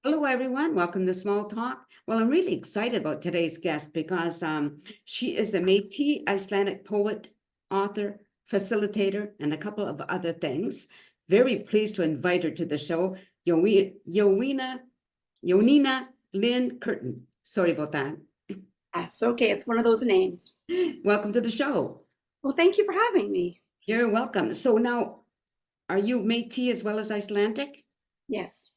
Hello, everyone. Welcome to Small Talk. Well, I'm really excited about today's guest because she is a Métis Icelandic poet, author, facilitator, and a couple of other things. Very pleased to invite her to the show, Jónína Lynn Kirton. Sorry about that. That's okay. It's one of those names. Welcome to the show. Well, thank you for having me. You're welcome. So now, are you Métis as well as Icelandic? Yes.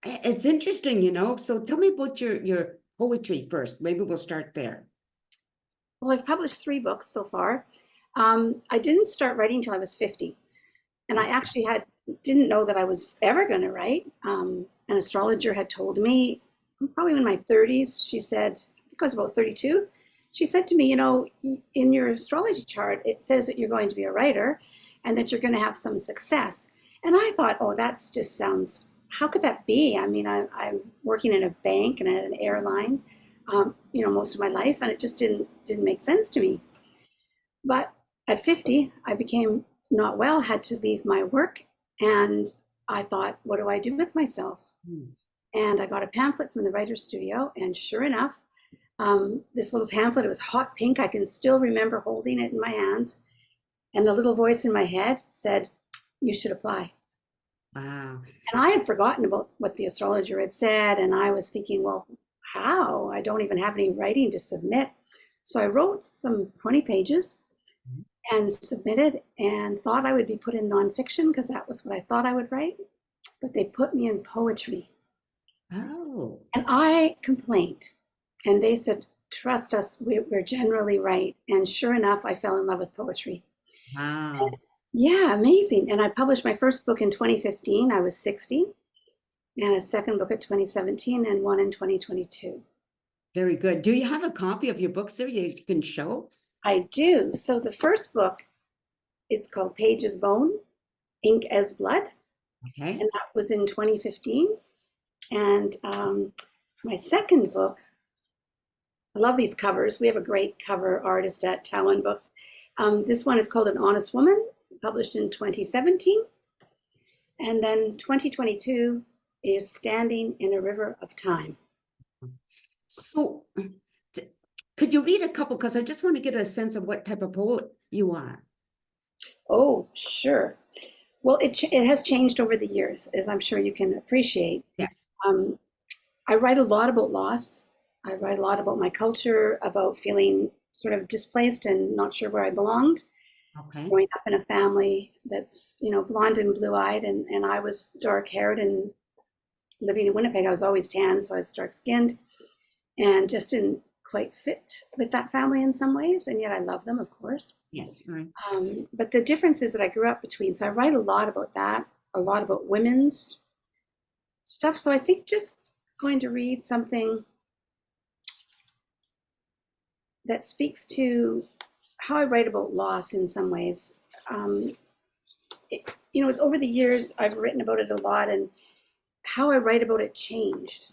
It's interesting. So tell me about your poetry first. Maybe we'll start there. Well, I've published 3 books so far. I didn't start writing until I was 50. And I actually didn't know that I was ever going to write. An astrologer had told me, probably in my 30s, she said, I think I was about 32. She said to me, in your astrology chart, it says that you're going to be a writer and that you're going to have some success. And I thought, oh, that's just sounds, how could that be? I mean, I'm working in a bank and at an airline, most of my life, and it just didn't make sense to me. But at 50, I became not well, had to leave my work, and I thought, what do I do with myself? And I got a pamphlet from the writer's studio, and sure enough, this little pamphlet, it was hot pink. I can still remember holding it in my hands. And the little voice in my head said, you should apply. Wow. And I had forgotten about what the astrologer had said. And I was thinking, well, how? I don't even have any writing to submit. So I wrote some 20 pages and submitted and thought I would be put in nonfiction because that was what I thought I would write. But they put me in poetry. Oh. And I complained. And they said, trust us, we're generally right. And sure enough, I fell in love with poetry. Wow. Yeah, amazing. And I published my first book in 2015. I was 60. And a second book at 2017 and one in 2022. Very good. Do you have a copy of your books there you can show? I do. So the first book is called Page as Bone, Ink as Blood. Okay. And that was in 2015. And my second book, I love these covers. We have a great cover artist at Talon Books. This one is called An Honest Woman, published in 2017. And then 2022 is Standing in a River of Time. So could you read a couple? Because I just want to get a sense of what type of poet you are. Oh, sure. Well, it has changed over the years, as I'm sure you can appreciate. Yes. I write a lot about loss. I write a lot about my culture, about feeling sort of displaced and not sure where I belonged. Okay. Growing up in a family that's, blonde and blue-eyed, and I was dark-haired, and living in Winnipeg, I was always tan, so I was dark-skinned, and just didn't quite fit with that family in some ways, and yet I love them, of course. Yes, right. But the difference is that I grew up between, so I write a lot about that, a lot about women's stuff, so I think just going to read something that speaks to how I write about loss in some ways. It's over the years, I've written about it a lot, and how I write about it changed.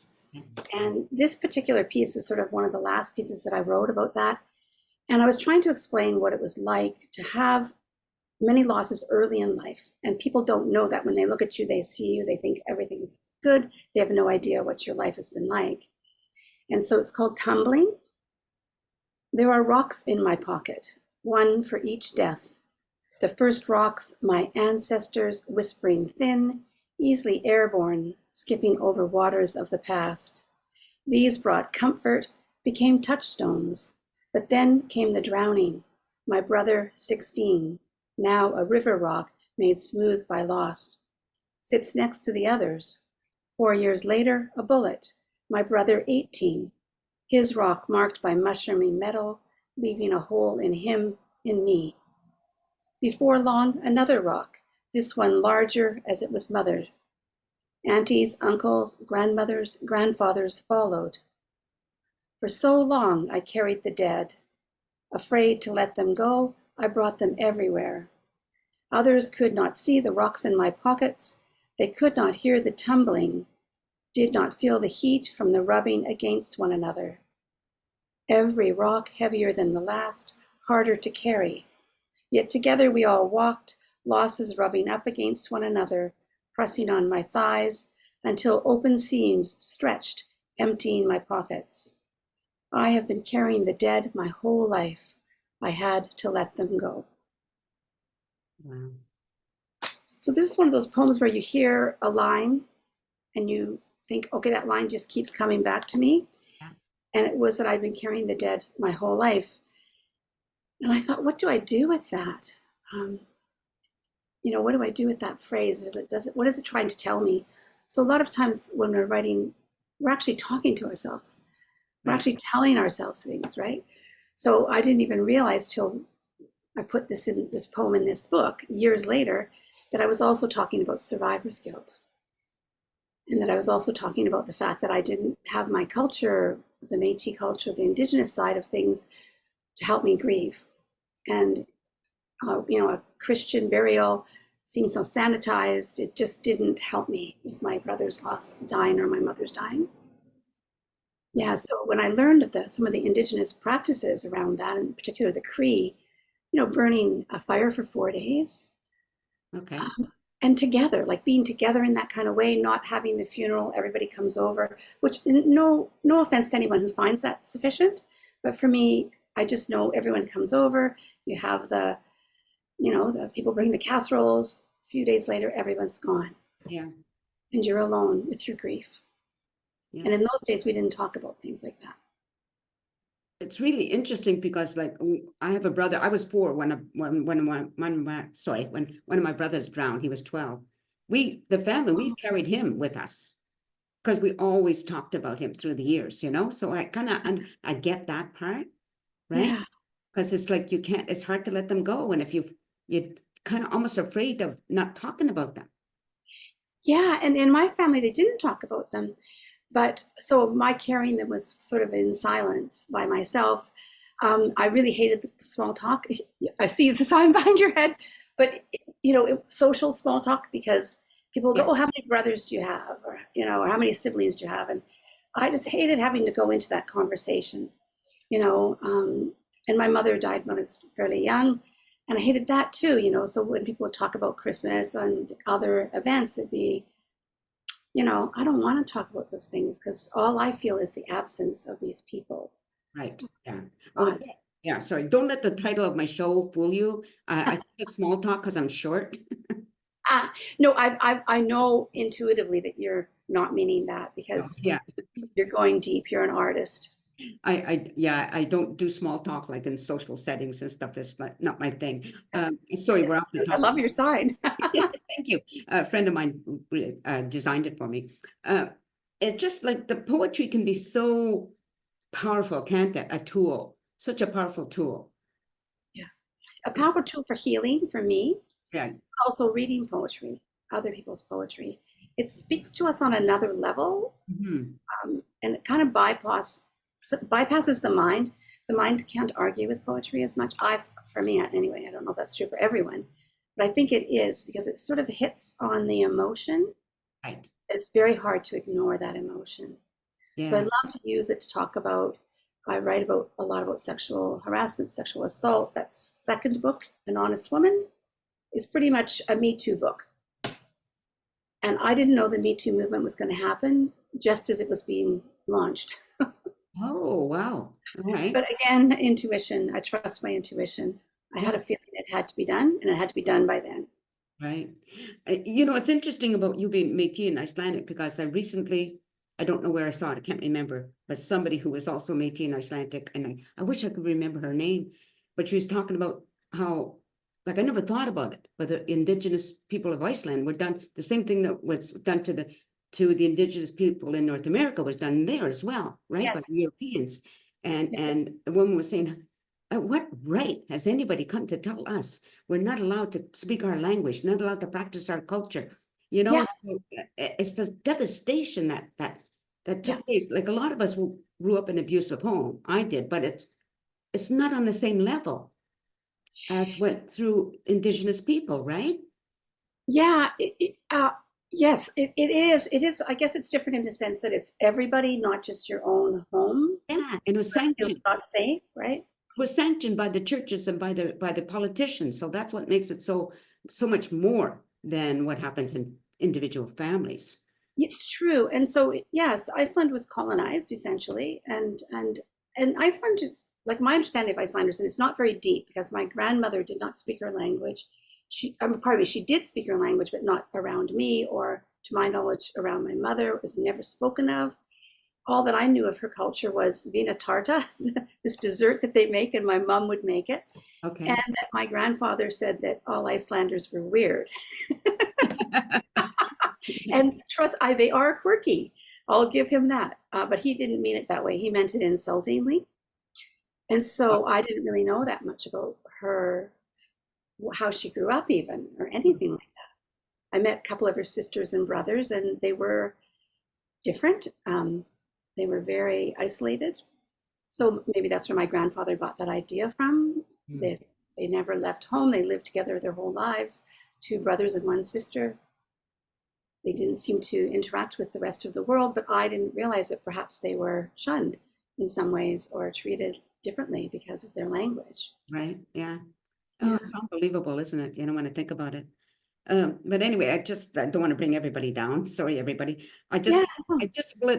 And this particular piece was sort of one of the last pieces that I wrote about that. And I was trying to explain what it was like to have many losses early in life. And people don't know that. When they look at you, they see you, they think everything's good. They have no idea what your life has been like. And so it's called Tumbling. There are rocks in my pocket, one for each death. The first rocks, my ancestors whispering thin, easily airborne, skipping over waters of the past. These brought comfort, became touchstones. But then came the drowning. My brother, 16, now a river rock made smooth by loss, sits next to the others. 4 years later, a bullet. My brother, 18, his rock marked by mushroomy metal, leaving a hole in him, in me. Before long, another rock, this one larger as it was mothered. Aunties, uncles, grandmothers, grandfathers followed. For so long I carried the dead. Afraid to let them go, I brought them everywhere. Others could not see the rocks in my pockets. They could not hear the tumbling, did not feel the heat from the rubbing against one another. Every rock heavier than the last, harder to carry. Yet together we all walked, losses rubbing up against one another, pressing on my thighs, until open seams stretched, emptying my pockets. I have been carrying the dead my whole life. I had to let them go. Wow. So this is one of those poems where you hear a line and you think, okay, that line just keeps coming back to me. Yeah. And it was that I've been carrying the dead my whole life. And I thought, what do I do with that? What do I do with that phrase? What is it trying to tell me? So a lot of times when we're writing, we're actually talking to ourselves. We're actually telling ourselves things, right? So I didn't even realize till I put this poem in this book years later that I was also talking about survivor's guilt. And that I was also talking about the fact that I didn't have my culture, the Métis culture, the Indigenous side of things to help me grieve. And, a Christian burial seemed so sanitized. It just didn't help me with my brother's loss, dying, or my mother's dying. Yeah, so when I learned of some of the Indigenous practices around that, in particular the Cree, burning a fire for 4 days. Okay. And together, like being together in that kind of way, not having the funeral, everybody comes over, which no offense to anyone who finds that sufficient. But for me, I just know everyone comes over, you have the people bring the casseroles, a few days later, everyone's gone. Yeah. And you're alone with your grief. Yeah. And in those days, we didn't talk about things like that. It's really interesting because, like, I have a brother. I was 4 when one of my brothers drowned. He was 12. The family, we've carried him with us because we always talked about him through the years, So I kind of, and I get that part, right? Yeah. Because it's like it's hard to let them go, and if you're kind of almost afraid of not talking about them. Yeah, and in my family, they didn't talk about them. But so my carrying them was sort of in silence by myself. I really hated the small talk. I see the sign behind your head, but social small talk, because people go, Yes. "Oh, how many brothers do you have?" Or how many siblings do you have? And I just hated having to go into that conversation. And my mother died when I was fairly young, and I hated that too. So when people would talk about Christmas and other events, it'd be, I don't want to talk about those things because all I feel is the absence of these people. Right. Yeah. Oh, yeah. Sorry. Don't let the title of my show fool you. I think it's small talk because I'm short. No, I know intuitively that you're not meaning that, because Yeah. you're going deep. You're an artist. I don't do small talk like in social settings and stuff. It's not my thing. Sorry, we're off the I topic. love your sign. Thank you. A friend of mine designed it for me. It's just like the poetry can be so powerful, can't it? A tool, such a powerful tool. Yeah, a powerful tool for healing for me. Yeah. Also reading poetry, other people's poetry. It speaks to us on another level, and it kind of bypasses the mind. The mind can't argue with poetry as much. For me anyway, I don't know if that's true for everyone, but I think it is, because it sort of hits on the emotion. Right. It's very hard to ignore that emotion. Yeah. So I love to use it to talk about. I write a lot about sexual harassment, sexual assault. That second book, An Honest Woman, is pretty much a Me Too book. And I didn't know the Me Too movement was going to happen just as it was being launched. Oh, wow. All right. But again, intuition. I trust my intuition. I had a feeling it had to be done, and it had to be done by then. Right. It's interesting about you being Métis and Icelandic, because I don't know where I saw it, I can't remember, but somebody who was also Métis and Icelandic, and I wish I could remember her name, but she was talking about how, like, I never thought about it, but the indigenous people of Iceland were done, the same thing that was done to the indigenous people in North America was done there as well, right? Yes. By the Europeans. And the woman was saying, at what right has anybody come to tell us we're not allowed to speak our language, not allowed to practice our culture? Yeah. So it's the devastation that took place. Like, a lot of us grew up in an abusive home. I did, but it's not on the same level as went through indigenous people, right? Yeah. Yes, it is. It is. I guess it's different in the sense that it's everybody, not just your own home. Yeah, and it was sanctioned. Feels not safe, right? Was sanctioned by the churches and by the politicians. So that's what makes it so much more than what happens in individual families. It's true. And so, yes, Iceland was colonized essentially. And Iceland is, like my understanding of Icelanders, and it's not very deep because my grandmother did not speak her language. Pardon me, she did speak her language, but not around me or to my knowledge around my mother. It was never spoken of. All that I knew of her culture was vina tarta, this dessert that they make, and my mom would make it. Okay. And that my grandfather said that all Icelanders were weird. And trust, they are quirky. I'll give him that. But he didn't mean it that way. He meant it insultingly. And so I didn't really know that much about her, how she grew up even, or anything like that. I met a couple of her sisters and brothers, and they were different. They were very isolated. So maybe that's where my grandfather got that idea from. They never left home. They lived together their whole lives, 2 brothers and 1 sister. They didn't seem to interact with the rest of the world, but I didn't realize that perhaps they were shunned in some ways or treated differently because of their language. Right. Yeah. Yeah. Oh, it's unbelievable, isn't it? When I think about it. But anyway, I don't want to bring everybody down. Sorry, everybody. Yeah. Well,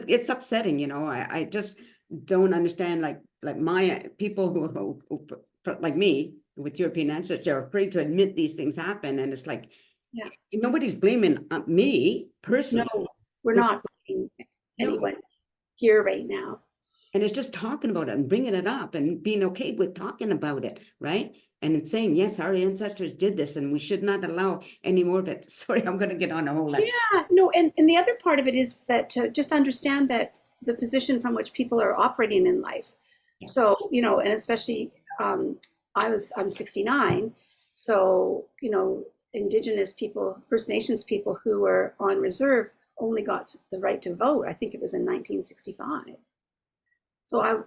it's upsetting. I just don't understand, like my people who like me with European ancestors are afraid to admit these things happen, and it's like, Yeah. nobody's blaming me personally. No, we're They're- not blaming no. anyone here right now. And it's just talking about it and bringing it up and being okay with talking about it, right? And it's saying, yes, our ancestors did this and we should not allow any more of it. Sorry, I'm going to get on a whole lot. Yeah, no, and the other part of it is that to just understand that the position from which people are operating in life. Yeah. So, and especially I'm 69. So, Indigenous people, First Nations people who were on reserve only got the right to vote. I think it was in 1965. So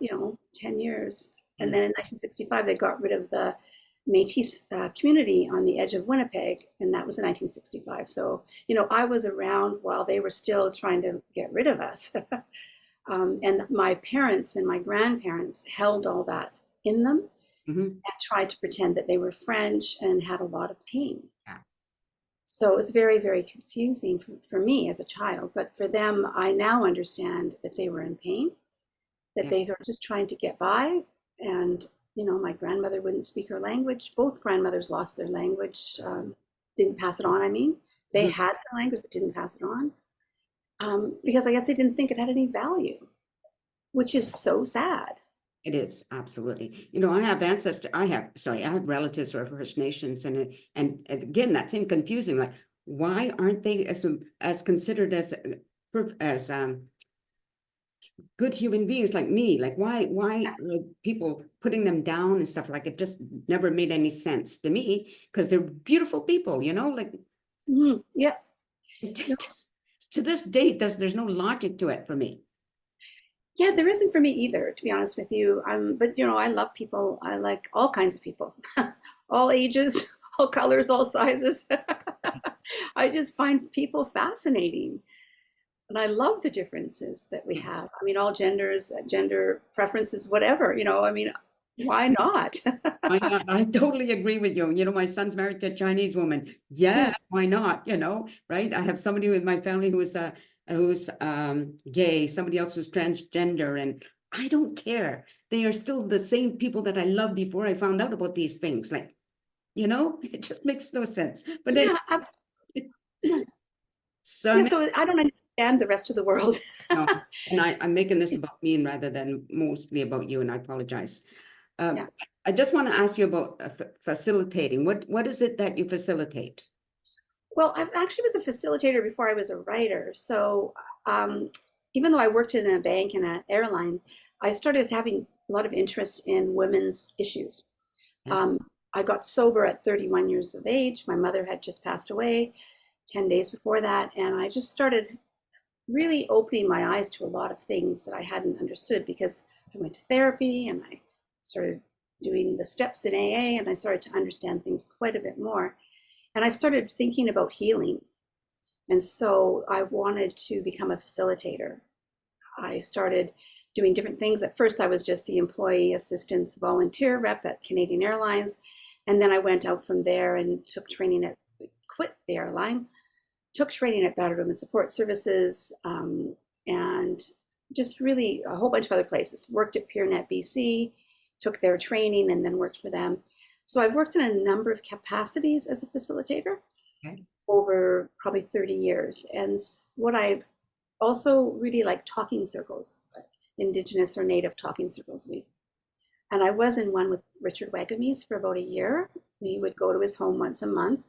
10 years. And then in 1965, they got rid of the Métis community on the edge of Winnipeg, and that was in 1965. So, I was around while they were still trying to get rid of us. And my parents and my grandparents held all that in them and tried to pretend that they were French and had a lot of pain. Yeah. So it was very, very confusing for me as a child. But for them, I now understand that they were in pain, that they were just trying to get by. And, my grandmother wouldn't speak her language. Both grandmothers lost their language, didn't pass it on, I mean. They had their language, but didn't pass it on. Because I guess they didn't think it had any value, which is so sad. It is, absolutely. I have relatives who are First Nations, and again, that seemed confusing. Like, why aren't they as considered as good human beings like me? Like, why like, people putting them down and stuff? Like, it just never made any sense to me because they're beautiful people, like. Yeah. Just, to this date, there's no logic to it for me. Yeah, there isn't for me either, to be honest with you. But I love people. I like all kinds of people, all ages, all colors, all sizes. I just find people fascinating. And I love the differences that we have. I mean, all genders, gender preferences, whatever, why not? Why not? I totally agree with you. My son's married to a Chinese woman. Yes, why not? Right? I have somebody in my family who's gay, somebody else who's transgender, and I don't care. They are still the same people that I loved before I found out about these things. Like, it just makes no sense. But then, so I don't understand the rest of the world. No, and I'm making this about me rather than mostly about you, and I apologize. I just want to ask you about facilitating. What is it that you facilitate? Well, I actually was a facilitator before I was a writer. So even though I worked in a bank and an airline, I started having a lot of interest in women's issues. I got sober at 31 years of age. My mother had just passed away 10 days before that. And I just started really opening my eyes to a lot of things that I hadn't understood because I went to therapy and I started doing the steps in AA and I started to understand things quite a bit more. And I started thinking about healing. And so I wanted to become a facilitator. I started doing different things. At first, I was just the employee assistance volunteer rep at Canadian Airlines. And then I went out from there and took training quit the airline took training at Battered Women's Support Services, and just really a whole bunch of other places. Worked at PeerNet BC, took their training, and then worked for them. So I've worked in a number of capacities as a facilitator over probably 30 years. And what I also really like talking circles, Indigenous or Native talking circles. And I was in one with Richard Wagamies for about a year. We would go to his home once a month.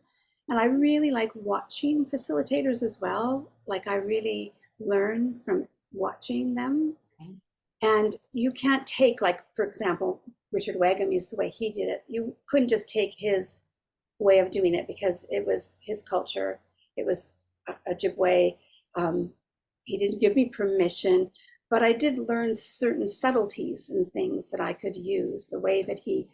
And I really like watching facilitators as well. Like I really learn from watching them. And you can't take, like, for example, Richard Wagamies, the way he did it. You couldn't just take his way of doing it because it was his culture. It was Ojibwe. He didn't give me permission, but I did learn certain subtleties and things that I could use. The way that he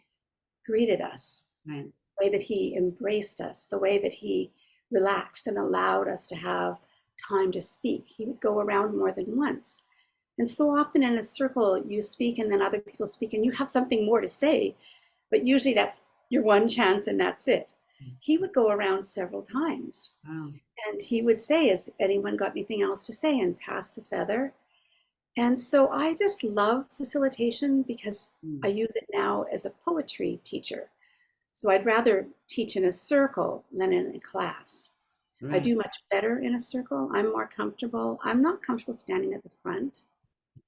greeted us, Right. the way that he embraced us, the way that he relaxed and allowed us to have time to speak. He would go around more than once. And so often in a circle, you speak and then other people speak and you have something more to say, but usually that's your one chance and that's it. He would go around several times. Wow. And he would say, has anyone got anything else to say, and pass the feather. And so I just love facilitation because I use it now as a poetry teacher. So I'd rather teach in a circle than in a class. Right. I do much better in a circle. I'm more comfortable. I'm not comfortable standing at the front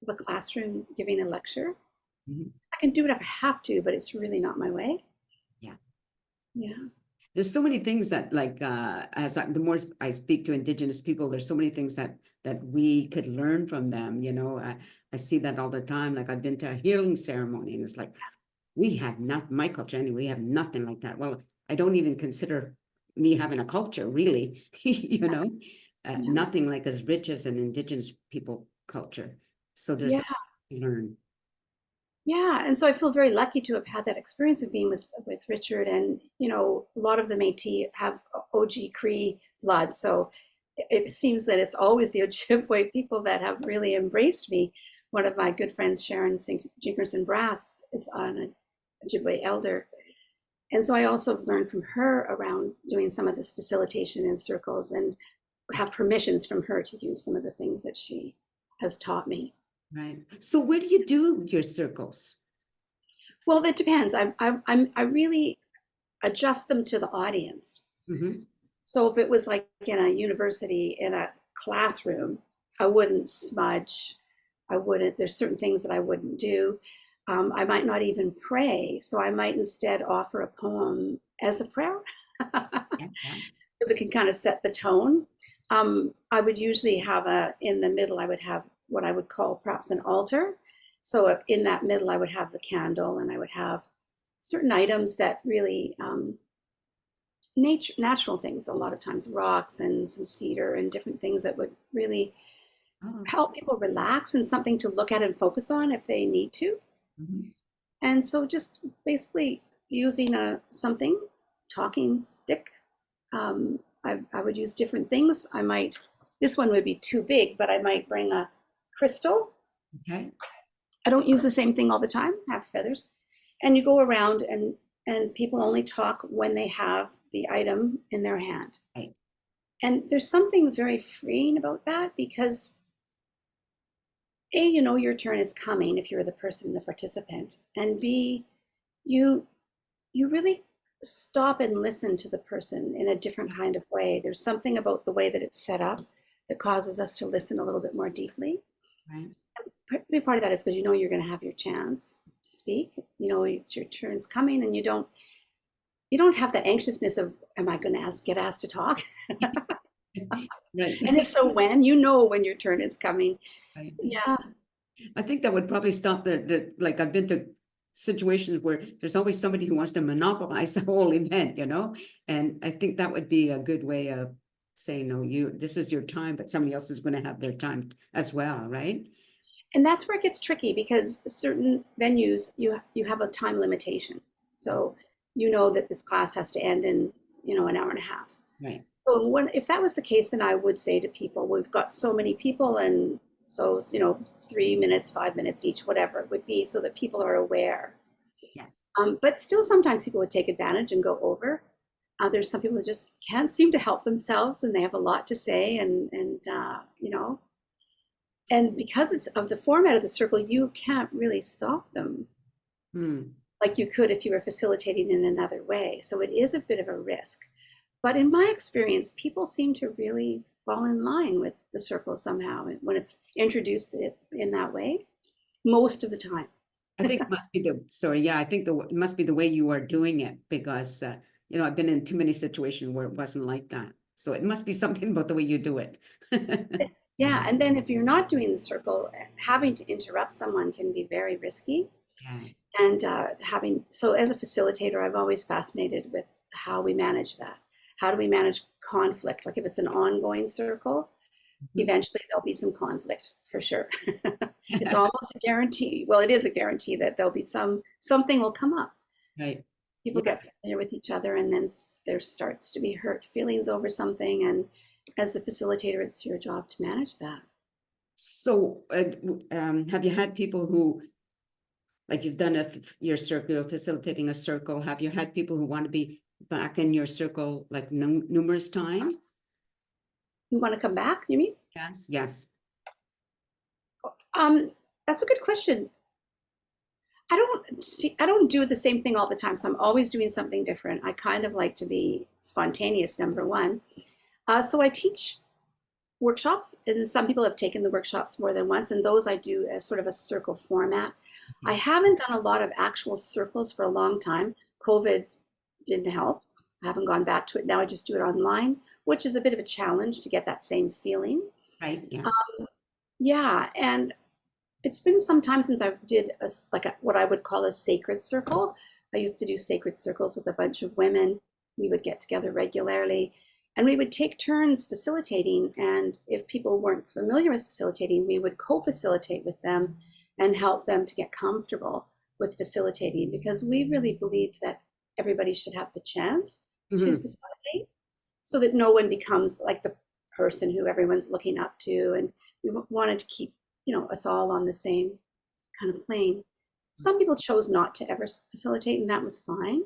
of a classroom giving a lecture. I can do it if I have to, but it's really not my way. Yeah. Yeah. There's so many things that, like, the more I speak to Indigenous people, there's so many things that we could learn from them. You know, I see that all the time. Like I've been to a healing ceremony, and it's like, we have not, my culture anyway, we have nothing like that. Well, I don't even consider me having a culture, really. You know, nothing like as rich as an Indigenous people culture. So there's a lot to learn. Yeah, and so I feel very lucky to have had that experience of being with Richard, and you know, a lot of the Métis have OG Cree blood, so it seems that it's always the Ojibwe people that have really embraced me. One of my good friends, Sharon Jinkerson Brass, is an Ojibwe elder, and so I also have learned from her around doing some of this facilitation in circles, and have permissions from her to use some of the things that she has taught me. Right. So where do you do your circles? Well, that depends. I really adjust them to the audience. So if it was like in a university, in a classroom, I wouldn't smudge. There's certain things that I wouldn't do. I might not even pray. So I might instead offer a poem as a prayer because it can kind of set the tone. I would usually have in the middle, I would have what I would call perhaps an altar. So in that middle, I would have the candle, and I would have certain items that really, natural things, a lot of times rocks and some cedar and different things that would really help people relax, and something to look at and focus on if they need to. And so just basically using something, talking stick. I would use different things. This one would be too big, but I might bring a crystal. Okay. I don't use the same thing all the time, have feathers. And you go around and people only talk when they have the item in their hand. Right. And there's something very freeing about that because A, you know your turn is coming if you're the person, the participant. And B, you really stop and listen to the person in a different kind of way. There's something about the way that it's set up that causes us to listen a little bit more deeply. Right. Part of that is because you know you're going to have your chance to speak. You know it's your turn's coming, and you don't have that anxiousness of, am I going to get asked to talk? Right. And if so, when your turn is coming. Right. Yeah. I think that would probably stop like I've been to situations where there's always somebody who wants to monopolize the whole event, you know, and I think that would be a good way of saying, no, this is your time, but somebody else is going to have their time as well, right? And that's where it gets tricky because certain venues, you have a time limitation. So you know that this class has to end in, an hour and a half. Right. So if that was the case, then I would say to people, we've got so many people, and so, 3 minutes, 5 minutes each, whatever it would be, so that people are aware. Yeah. But still sometimes people would take advantage and go over. There's some people that just can't seem to help themselves, and they have a lot to say, and you know, and because it's of the format of the circle, you can't really stop them like you could if you were facilitating in another way. So it is a bit of a risk. But in my experience, people seem to really fall in line with the circle somehow when it's introduced in that way, most of the time. I think it must be I think it must be the way you are doing it, because you know, I've been in too many situations where it wasn't like that. So it must be something about the way you do it. Yeah, and then if you're not doing the circle, having to interrupt someone can be very risky. Yeah. And so as a facilitator, I've always fascinated with how we manage that. How do we manage conflict? Like if it's an ongoing circle, eventually there'll be some conflict for sure. It's almost a guarantee. Well, it is a guarantee that there'll be something will come up. Right. People get familiar with each other, and then there starts to be hurt feelings over something. And as a facilitator, it's your job to manage that. So have you had people who, like you've done your circle, facilitating a circle, have you had people who want to be back in your circle like numerous times? You want to come back, you mean? Yes. Yes. That's a good question. I don't do the same thing all the time, so I'm always doing something different. I kind of like to be spontaneous, number one. So I teach workshops, and some people have taken the workshops more than once, and those I do as sort of a circle format. I haven't done a lot of actual circles for a long time. COVID didn't help. I haven't gone back to it. Now I just do it online, which is a bit of a challenge to get that same feeling. Right. Yeah. Yeah, and it's been some time since I did what I would call a sacred circle. I used to do sacred circles with a bunch of women. We would get together regularly, and we would take turns facilitating. And if people weren't familiar with facilitating, we would co-facilitate with them and help them to get comfortable with facilitating, because we really believed that everybody should have the chance to facilitate, so that no one becomes like the person who everyone's looking up to. And we wanted to keep, us all on the same kind of plane. Some people chose not to ever facilitate, and that was fine.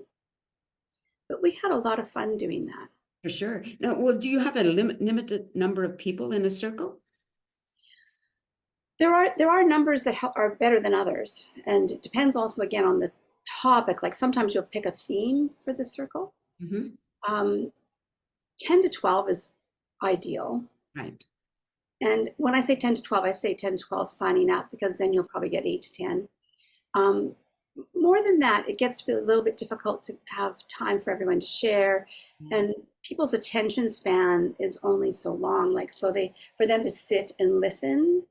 But we had a lot of fun doing that. For sure. Now, well, do you have a limited number of people in a circle? There are numbers that are better than others, and it depends also again on the topic. Like sometimes you'll pick a theme for the circle. 10 to 12 is ideal. Right. And when I say 10 to 12, I say 10 to 12 signing up, because then you'll probably get 8 to 10. More than that, it gets to be a little bit difficult to have time for everyone to share, and people's attention span is only so long. Like, so for them to sit and listen,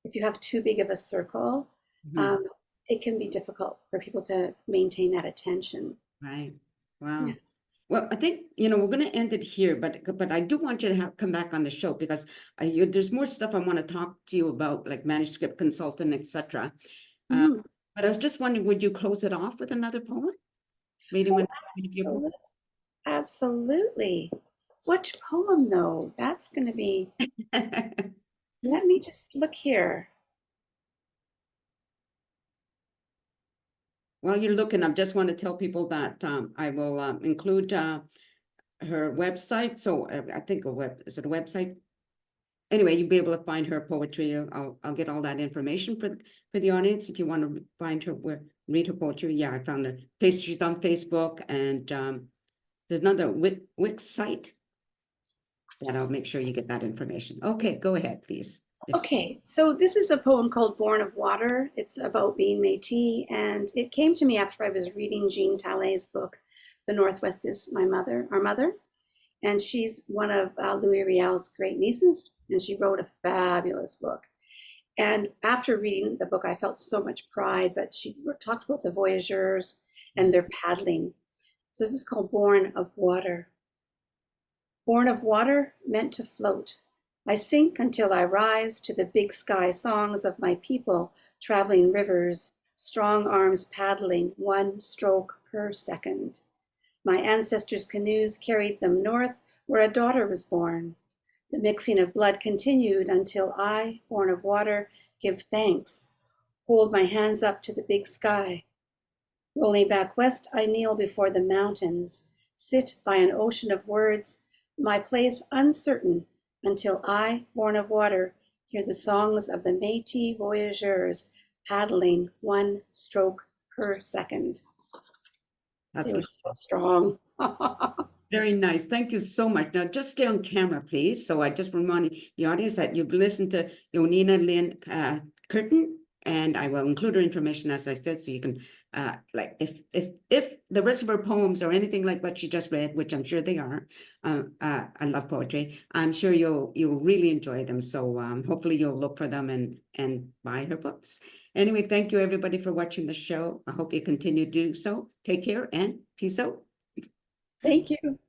if you have too big of a circle, it can be difficult for people to maintain that attention. Right. Wow. Yeah. Well, I think, we're going to end it here, but I do want you to come back on the show, because there's more stuff I want to talk to you about, like manuscript consultant, etc. But I was just wondering, would you close it off with another poem? Maybe Absolutely. Which poem, though? That's going to be. Let me just look here. While you're looking, I just want to tell people that I will include her website. So I think is it a website? Anyway, you'll be able to find her poetry. I'll get all that information for the audience if you want to find her, read her poetry. Yeah, I found her. She's on Facebook, and there's another Wix site that I'll make sure you get that information. Okay, go ahead, please. Okay, so this is a poem called Born of Water. It's about being Métis, and it came to me after I was reading Jean Tallé's book, The Northwest is Our Mother. And she's one of Louis Riel's great nieces, and she wrote a fabulous book. And after reading the book, I felt so much pride, but she talked about the voyageurs and their paddling. So this is called Born of Water. Born of water, meant to float. I sink until I rise to the big sky songs of my people, traveling rivers, strong arms paddling, 1 stroke per second. My ancestors' canoes carried them north, where a daughter was born. The mixing of blood continued until I, born of water, give thanks, hold my hands up to the big sky. Rolling back west, I kneel before the mountains, sit by an ocean of words, my place uncertain, until I, born of water, hear the songs of the Métis voyageurs paddling 1 stroke per second. That's They were so strong. very nice. Thank you so much. Now, just stay on camera, please. So I just remind the audience that you've listened to Jónína, Lynn, Kirton, and I will include her information, as I said, so you can, like, if the rest of her poems are anything like what she just read, which I'm sure they are, I love poetry, I'm sure you'll really enjoy them. So hopefully you'll look for them and buy her books. Anyway, thank you everybody for watching the show. I hope you continue to do so. Take care and peace out. Thank you.